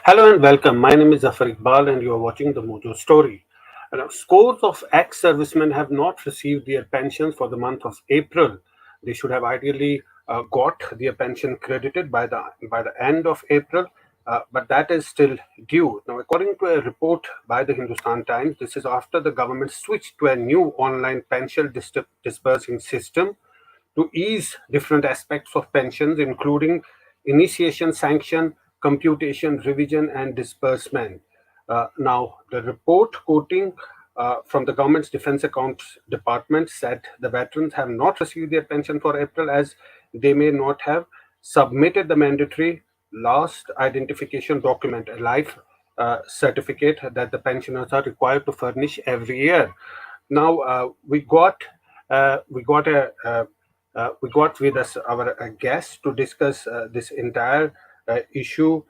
Hello and welcome. My name is Zafar Iqbal, and you are watching the Mojo Story. Now, scores of ex-servicemen have not received their pensions for the month of April. They should have ideally got their pension credited by the end of April, but that is still due. Now, according to a report by the Hindustan Times, this is after the government switched to a new online pension disbursing system to ease different aspects of pensions, including initiation, sanction, computation, revision, and disbursement. Now, the report quoting from the government's Defense Accounts Department said the veterans have not received their pension for April as they may not have submitted the mandatory last identification document, a life certificate that the pensioners are required to furnish every year. Now we got with us our guest to discuss this entire issue.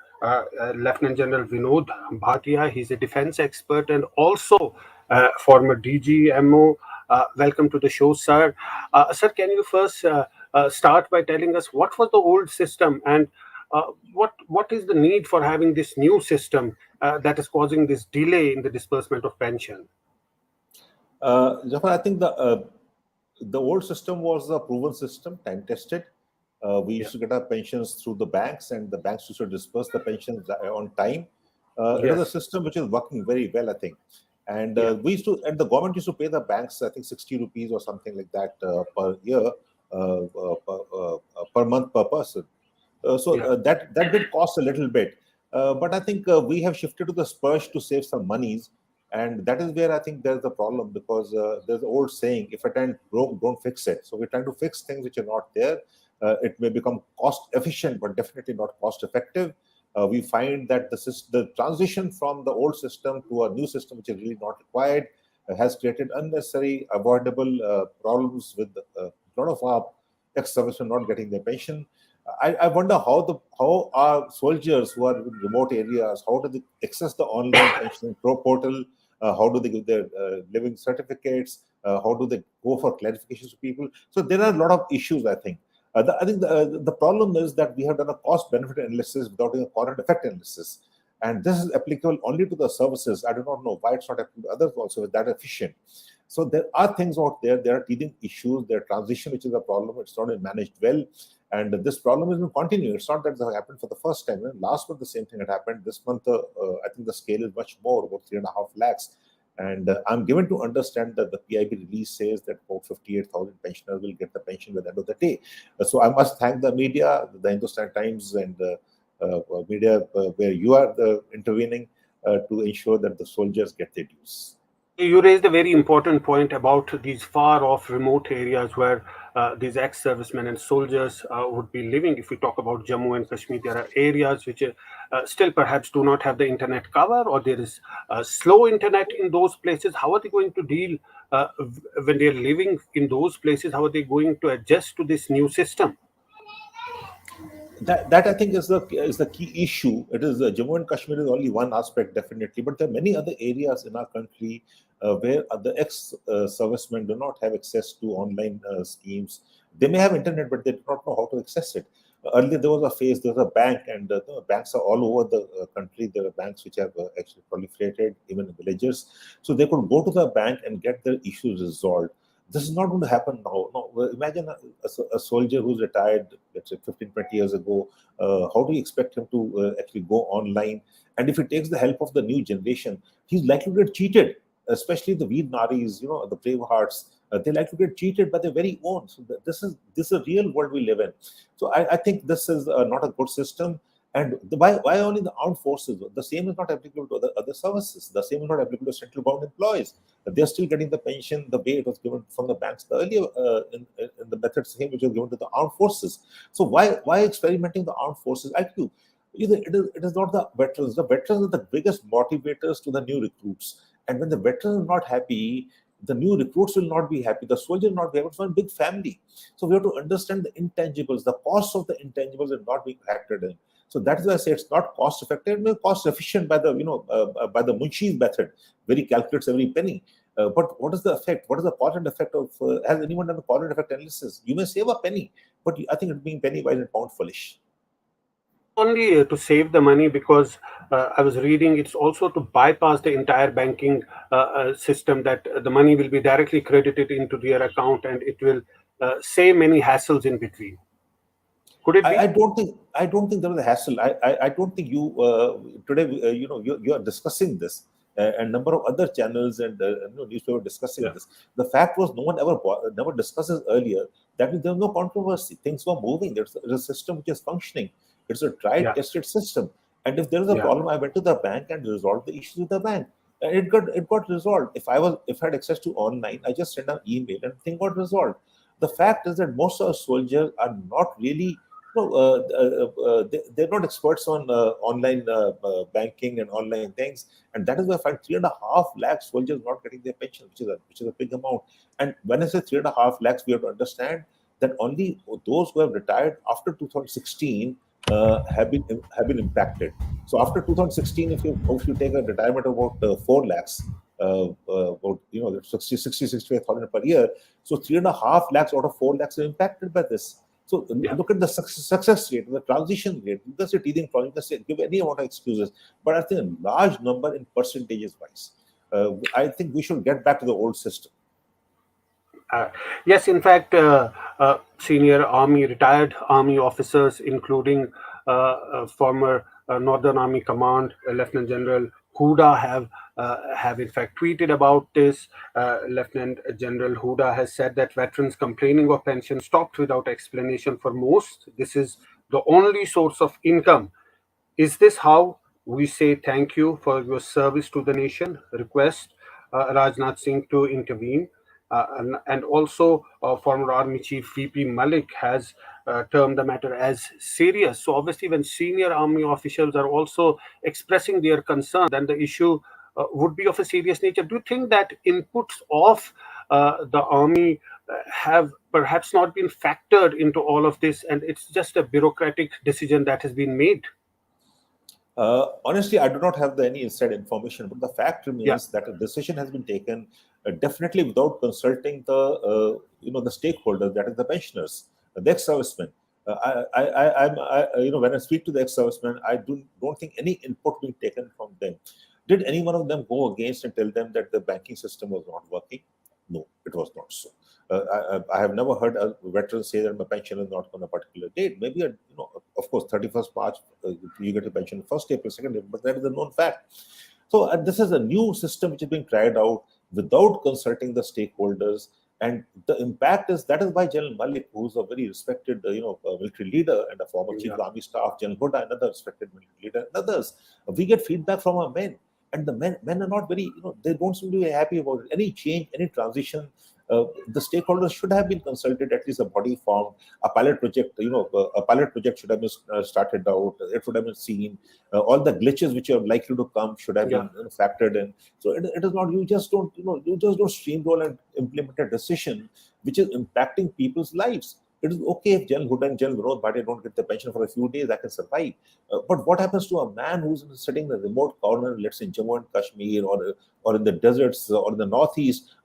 Lieutenant General Vinod Bhatia. He's a defense expert and also former DGMO. Welcome to the show, sir. Sir, can you first start by telling us what was the old system and what is the need for having this new system that is causing this delay in the disbursement of pension? Jafar, I think the old system was a proven system, time tested. We used Yeah. to get our pensions through the banks, and the banks used to disperse the pensions on time. It was a Yes. system which is working very well, I think. And Yeah. the government used to pay the banks, I think, 60 rupees or something like that per year, per month per person. So Yeah. that did cost a little bit, but I think we have shifted to the spurge to save some monies, and that is where I think there's the problem because there's an old saying: "If a tent broke, don't fix it." So we're trying to fix things which are not there. It may become cost efficient, but definitely not cost effective. We find that the transition from the old system to a new system, which is really not required, has created unnecessary, avoidable problems with a lot of our ex-servicemen not getting their pension. I wonder how our soldiers who are in remote areas, how do they access the online pension pro portal? How do they give their living certificates? How do they go for clarifications to people? So there are a lot of issues, I think. I think the problem is that we have done a cost benefit analysis without doing a current effect analysis. And this is applicable only to the services. I do not know why it's not applicable to others also with that efficient. So there are things out there. There are teething issues. There are transition, which is a problem. It's not been managed well. And this problem has been continuing. It's not that it happened for the first time. Last month, the same thing had happened. This month, I think the scale is much more, about 3.5 lakhs. And I'm given to understand that the PIB release says that about 58,000 pensioners will get the pension by the end of the day. So I must thank the media, the Hindustan Times, and the media where you are intervening to ensure that the soldiers get their dues. You raised a very important point about these far off remote areas where these ex servicemen and soldiers would be living. If we talk about Jammu and Kashmir, there are areas which still perhaps do not have the internet cover or there is slow internet in those places. How are they going to deal when they're living in those places? How are they going to adjust to this new system? That I think is the key issue. It is Jammu and Kashmir is only one aspect, definitely, but there are many other areas in our country where the ex-servicemen do not have access to online schemes. They may have internet, but they do not know how to access it. Earlier, there was a phase. There was a bank, and the banks are all over the country. There are banks which have actually proliferated, even in villages, so they could go to the bank and get their issues resolved. This is not going to happen now. No, well, imagine a soldier who's retired, let's say 15, 20 years ago. How do you expect him to actually go online? And if he takes the help of the new generation, he's likely to get cheated, especially the Veer Naris, the brave hearts. They like to get cheated by their very own. So this is a real world we live in. So I think this is not a good system. And why only the armed forces? The same is not applicable to other services. The same is not applicable to central government employees. They're still getting the pension the way it was given from the banks the earlier in the method same which was given to the armed forces. So why experimenting the armed forces? Actually, it is not the veterans. The veterans are the biggest motivators to the new recruits. And when the veterans are not happy, the new recruits will not be happy. The soldier will not be happy. It's one big family. So we have to understand the intangibles, the cost of the intangibles are not being factored in. So that is why I say it's not cost effective, it's cost efficient by the by the Munshi's method, very calculates every penny. But what is the effect? What is the current effect of? Has anyone done a current effect analysis? You may save a penny, but I think it's being penny wise and pound foolish. only to save the money, because I was reading it's also to bypass the entire banking system, that the money will be directly credited into their account and it will save many hassles in between. Could it be? I don't think there is a hassle. I don't think you today you are discussing this, and number of other channels and newspaper discussing Yeah, this. The fact was no one never discusses earlier. That means there was no controversy. Things were moving. There's a system which is functioning. It's a tried yeah, tested system. And if there is a yeah, problem, I went to the bank and resolved the issue with the bank. And it got resolved. If I had access to online, I just send an email and thing got resolved. The fact is that most of our soldiers are not really they're not experts on online banking and online things, and that is why I find 3.5 lakh soldiers not getting their pension, which is a big amount. And when I say 3.5 lakhs, we have to understand that only those who have retired after 2016 have been impacted. So after 2016, if you take a retirement of about 4 lakhs, about 65,000 per year, so 3.5 lakhs out of 4 lakhs are impacted by this. So yeah. look at the success rate, the transition rate. You can say teething problem, you can say give any amount of excuses, but I think a large number in percentages wise. I think we should get back to the old system. Uh, yes, in fact, senior army, retired army officers, including former Northern Army Command, Lieutenant General Huda, have in fact tweeted about this. Lieutenant General Huda has said that veterans complaining of pension stopped without explanation for most. This is the only source of income. Is this how we say thank you for your service to the nation? Request Rajnath Singh to intervene. And also, former Army Chief VP Malik has termed the matter as serious. So, obviously, when senior Army officials are also expressing their concern, then the issue would be of a serious nature. Do you think that inputs of the Army have perhaps not been factored into all of this, and it's just a bureaucratic decision that has been made? Honestly, I do not have any inside information, but the fact Yeah. remains that a decision has been taken, definitely without consulting the stakeholders, that is the pensioners, the ex-servicemen. When I speak to the ex-servicemen, I don't think any input being taken from them. Did any one of them go against and tell them that the banking system was not working? No, it was not so. I have never heard a veteran say that my pension is not on a particular date. Maybe, of course, 31st March, you get a pension 1st April, 2nd April, but that is a known fact. So this is a new system which is being tried out without consulting the stakeholders. And the impact is that is why General Malik, who's a very respected, military leader and a former chief Yeah. of army staff, General Huda, another respected military leader, and others, we get feedback from our men, and the men are not very, they don't seem to be happy about it. Any change, any transition, the stakeholders should have been consulted, at least a body formed, a pilot project, a pilot project should have been started out, it should have been seen, all the glitches which are likely to come should have Yeah. been factored in. So it is not, you just don't steamroll and implement a decision which is impacting people's lives. It is okay if General Hood and General Vinod Bhatia don't get the pension for a few days, I can survive. But what happens to a man who's sitting in a remote corner, let's say in Jammu and Kashmir, or in the deserts, or in the northeast?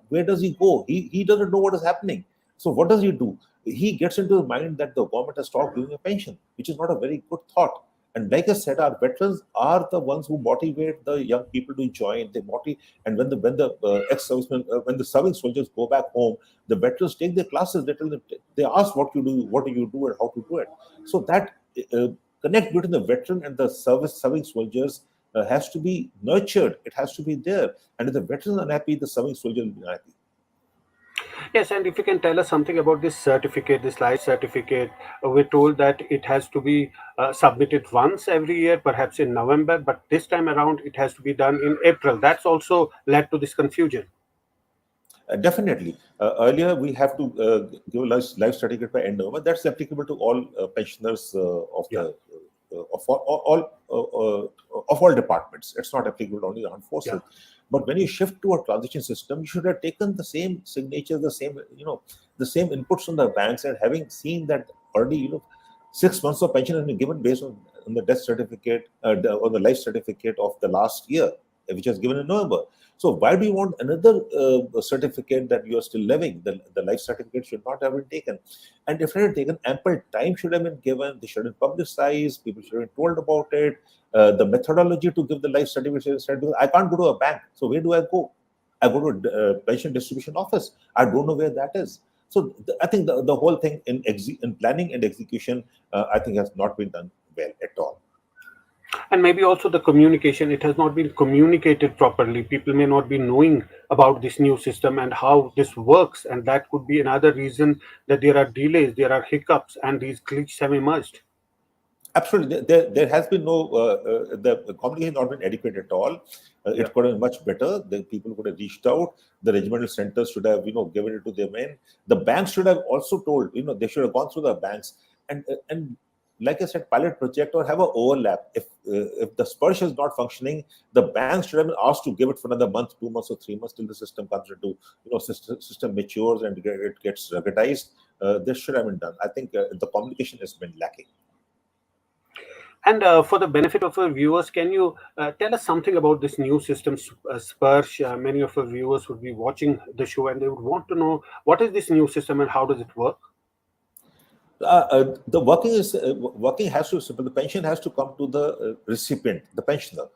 Where does he go? He doesn't know what is happening. So what does he do? He gets into the mind that the government has stopped giving a pension, which is not a very good thought. And like I said, our veterans are the ones who motivate the young people to join. They motivate, and when the ex-servicemen, when the serving soldiers go back home, the veterans take their classes. They tell them, they ask what do you do, and how to do it. So that uh, connect between the veteran and the serving soldiers has to be nurtured. It has to be there. And if the veterans are unhappy, the serving soldiers will be unhappy. Yes, and if you can tell us something about this certificate, this life certificate, we're told that it has to be submitted once every year, perhaps in November, but this time around it has to be done in April. That's also led to this confusion. Definitely. Earlier, we have to give a life certificate by end November. That's applicable to all pensioners Yeah, of all departments. It's not applicable only to the armed yeah, forces. But when you shift to a transition system, you should have taken the same signatures, the same inputs from the banks, and having seen that already, 6 months of pension has been given based on the death certificate or the life certificate of the last year. which was given in November. So why do you want another certificate that you are still living? The life certificate should not have been taken. And if it had taken, ample time should have been given. They should have been publicized. People should have been told about it. The methodology to give the life certificate. I can't go to a bank. So where do I go? I go to a pension distribution office. I don't know where that is. So I think the whole thing in planning and execution, I think has not been done well at all. And maybe also the communication, it has not been communicated properly. People may not be knowing about this new system and how this works, and that could be another reason that there are delays, there are hiccups, and these glitches have emerged. Absolutely, there has been no the communication has not been adequate at all. Yeah. It could have been much better. The people could have reached out. The regimental centers should have given it to their men. The banks should have also told, they should have gone through the banks and like I said, pilot project or have an overlap. If the Spurge is not functioning, the banks should have been asked to give it for another month, 2 months, or 3 months till the system comes into system matures and it gets ruggedized. This should have been done. I think the communication has been lacking. And for the benefit of our viewers, can you tell us something about this new system, Spurge? Many of our viewers would be watching the show and they would want to know what is this new system and how does it work? The working has to simple. The pension has to come to the recipient, the pensioner,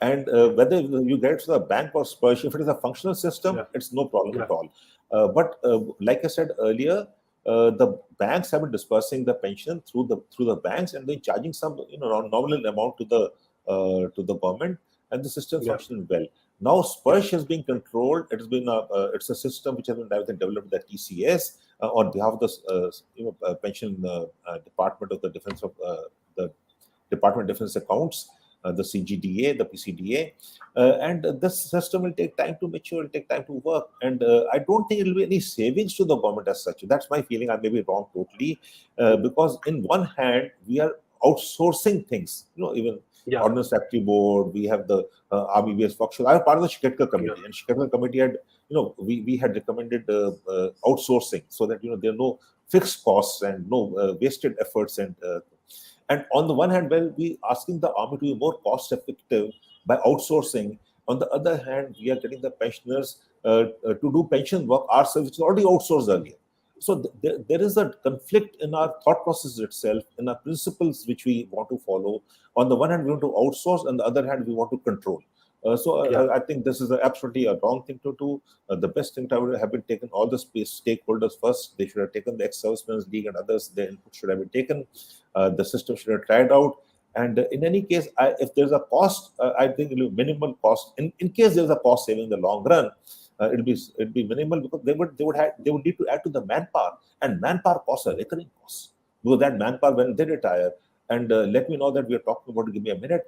and whether you get it to the bank or Spurge, if it is a functional system, Yeah. it's no problem Yeah. at all. But like I said earlier, the banks have been dispersing the pension through the banks and then charging some nominal amount to the government, and the system Yeah. functioning well. Now Spurge has been controlled. It has been it's a system which has been developed by the TCS on behalf of the pension department of the defense of the Department of Defense Accounts, the CGDA, the PCDA, and this system will take time to mature, will take time to work, and I don't think it will be any savings to the government as such. That's my feeling. I may be wrong totally, because in one hand we are outsourcing things. Even Yeah. Ordnance Factory Board, we have the Army Base Workshop. I was part of the Shiketkar committee, and Shiketkar committee had, we had recommended outsourcing so that there are no fixed costs and no wasted efforts and on the one hand, well, we asking the army to be more cost effective by outsourcing. On the other hand, we are getting the pensioners to do pension work ourselves, which is already outsourced earlier. So there is a conflict in our thought process itself, in our principles which we want to follow. On the one hand, we want to outsource, on the other hand, we want to control. Yeah. I think this is absolutely a wrong thing to do. The best thing to have been taken, all the stakeholders first. They should have taken the ex-servicemen's league and others. Their input should have been taken. The system should have tried out. And in any case, if there's a cost, I think it will be minimal cost. In case there's a cost saving in the long run, it'll be minimal because they would need to add to the manpower, and manpower costs are recurring costs because that manpower when they retire. And let me know that we are talking about. Give me a minute.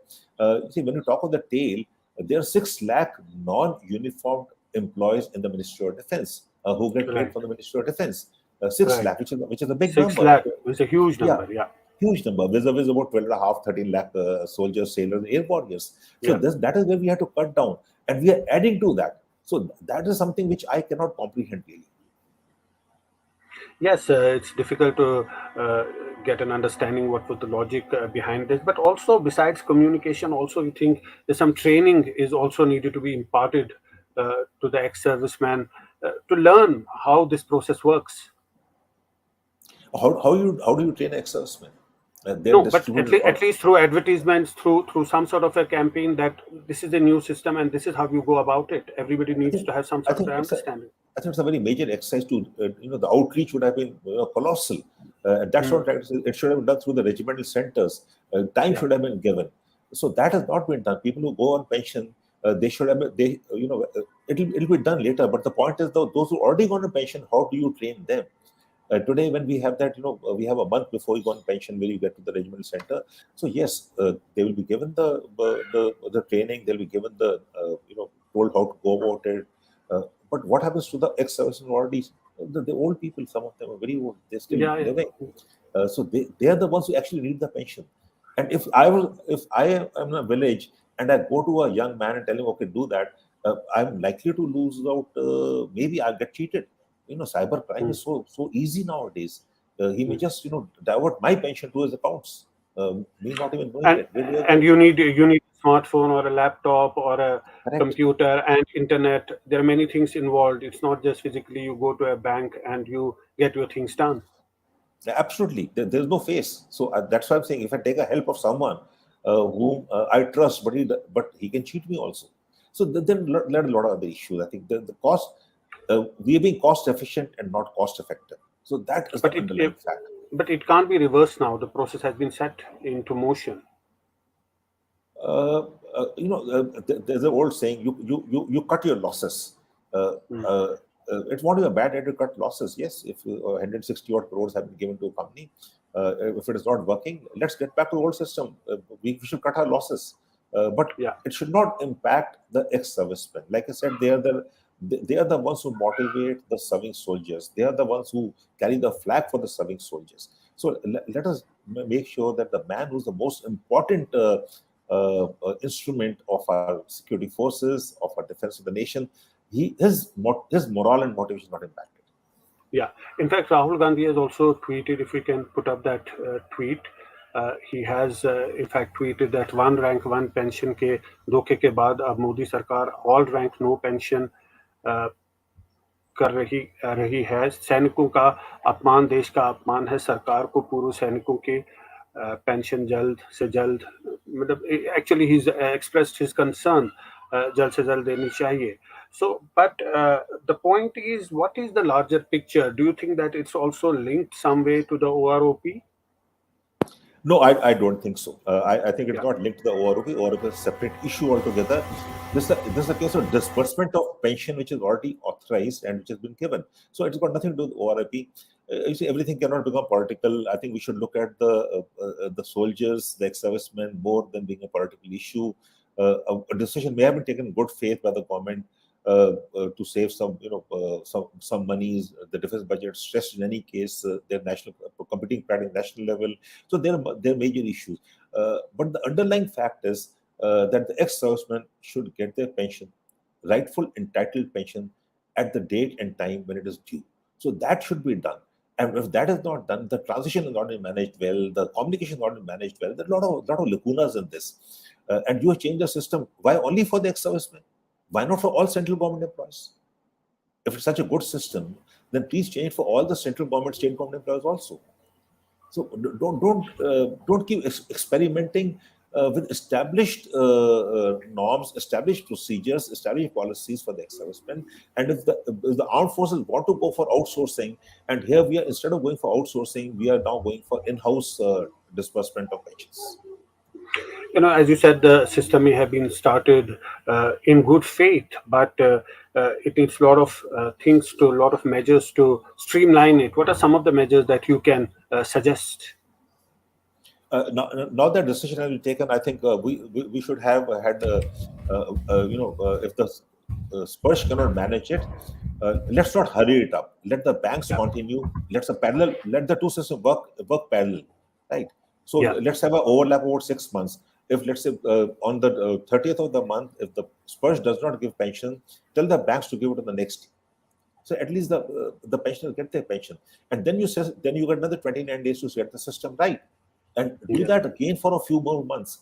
See, when you talk of the tail, there are 6 lakh non-uniformed employees in the Ministry of Defense who get paid Right. from the Ministry of Defense. 6 Right. lakh, which is a big 6 number. lakh is a huge number. Yeah. Huge number. Vis-a-vis about 12.5, 13 lakh soldiers, sailors, air warriors. So Yeah. that is where we have to cut down, and we are adding to that. So that is something which I cannot comprehend really. Yes, it's difficult to get an understanding what was the logic behind this. But also, besides communication, also you think there's some training is also needed to be imparted to the ex-serviceman to learn how this process works. How do you train ex-servicemen? They're No, but distributed. at least through advertisements, through some sort of a campaign that this is the new system and this is how you go about it. Everybody needs to have some I sort of think an it's understanding. I think it's a very major exercise to, the outreach would have been colossal. That's what it should have been done through the regimental centers. Time Yeah. should have been given. So that has not been done. People who go on pension, they should have been, it'll be done later. But the point is, though, those who already gone on pension, how do you train them? Today, when we have that, we have a month before you go on pension where you get to the regimental center. So yes, they will be given the training. They'll be given the told how to go about it. But what happens to the ex-servicemen already? The old people, some of them are very old. They're still Yeah, yeah. living. So they are the ones who actually need the pension. And if I am in a village and I go to a young man and tell him, okay, do that, I'm likely to lose out. Maybe I'll get cheated. Cyber crime is so easy nowadays. He may just divert my pension to his accounts. Me not even knowing and it. Where do I and go? you need a smartphone or a laptop or a Correct. computer and internet. There are many things involved. It's not just physically you go to a bank and you get your things done. Yeah, absolutely. There's no face. So that's why I'm saying if I take a help of someone whom I trust, but he can cheat me also. So then let a lot of other issues. I think the cost, we are being cost efficient and not cost effective. So that is the but it, underlying it fact. but it can't be reversed now. The process has been set into motion. uh, there's an old saying: you cut your losses. Uh, Hmm. uh, it won't be a bad idea to cut losses. Yes, if 160 odd crores have been given to a company, if it is not working, let's get back to the old system. We should cut our losses, but Yeah. it should not impact the ex-servicemen. Like I said, they are the ones who motivate the serving soldiers. They are the ones who carry the flag for the serving soldiers. So let us make sure that the man who's the most important instrument of our security forces, of our defense of the nation, his morale and motivation is not impacted. Yeah. In fact, Rahul Gandhi has also tweeted, if we can put up that tweet, he has in fact tweeted that one rank one pension के धोखे के बाद अब मोदी सरकार all rank no pension uh, कर रही है. सैनिकों का अपमान देश का अपमान है. सरकार को पूर्व सैनिकों के पेंशन जल्द से जल्द, मतलब एक्चुअली ही एक्सप्रेस्ड हिज कंसर्न, जल्द से जल्द देनी चाहिए. So, but the point is, what is the larger picture? Do you think that it's also linked some way to the OROP? No, I don't think so. I think it's Yeah, not linked to the OROP. OROP is a separate issue altogether. This is a case of disbursement of pension which is already authorized and which has been given. So it's got nothing to do with OROP. You see, everything cannot become political. I think we should look at the soldiers, the ex-servicemen, more than being a political issue. A decision may have been taken in good faith by the government to save some monies. The defense budget stressed in any case their national competing pride in national level. So there are major issues. But the underlying fact is that the ex-servicemen should get their pension, rightful entitled pension, at the date and time when it is due. So that should be done. And if that is not done, the transition is not been managed well, the communication is not been managed well. There are a lot of lacunas in this. And you have changed the system. Why only for the ex-servicemen? Why not for all central government employees? If it's such a good system, then please change it for all the central government, state government employees also. So don't keep experimenting with established norms, established procedures, established policies for the ex-servicemen. And if the armed forces want to go for outsourcing, and here we are, instead of going for outsourcing, we are now going for in-house disbursement of pensions. as you said, the system may have been started in good faith, but it needs a lot of a lot of measures to streamline it. What are some of the measures that you can suggest? Now that decision has been taken, I think we should have had, if the Spurs cannot manage it, let's not hurry it up. Let the banks Yeah, continue. Let the two systems work parallel, right? So yeah, let's have an overlap over 6 months. If let's say on the 30th of the month, if the Spurs does not give pension, tell the banks to give it on the next. So at least the pensioners get their pension, and then you get another 29 days to get the system right, and do yeah. that again for a few more months.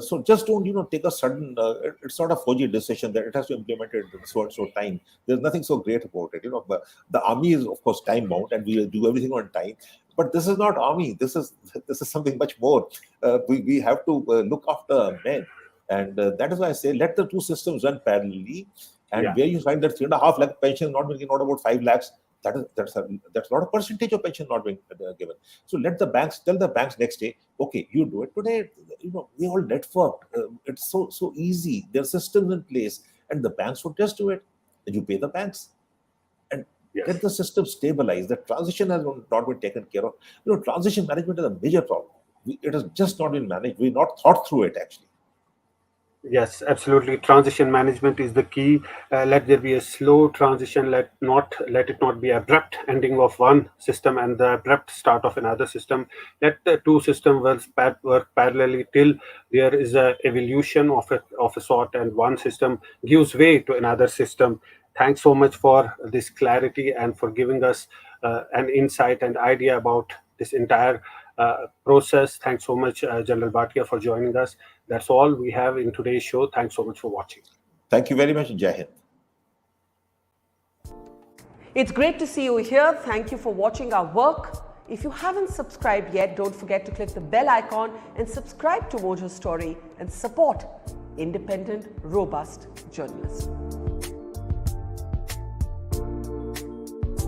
So just don't take a sudden. It's not a Fauji decision that it has to be implemented in so and so time. There's nothing so great about it. But the army is of course time bound, and we do everything on time. But this is not army. This is something much more. We have to look after men, and that is why I say let the two systems run parallelly. And Yeah. where you find that 3.5 lakh pension not being given, not about 5 lakhs, that's not a percentage of pension not being given. So let the banks tell the banks next day, okay, you do it today. We all networked. It's so easy. There are systems in place, and the banks would just do it. And you pay the banks and get Yes. the system stabilized. The transition has not been taken care of. Transition management is a major problem. It has just not been managed. We've not thought through it actually. Yes, absolutely. Transition management is the key. Let there be a slow transition. Let it not be abrupt ending of one system and the abrupt start of another system. Let the two systems work parallelly till there is a evolution of a sort, and one system gives way to another system. Thanks so much for this clarity and for giving us an insight and idea about this entire process. Thanks so much, General Bhatia, for joining us. That's all we have in today's show. Thanks so much for watching. Thank you very much, Jai Hind. It's great to see you here. Thank you for watching our work. If you haven't subscribed yet, don't forget to click the bell icon and subscribe to Mojo Story and support independent, robust journalism.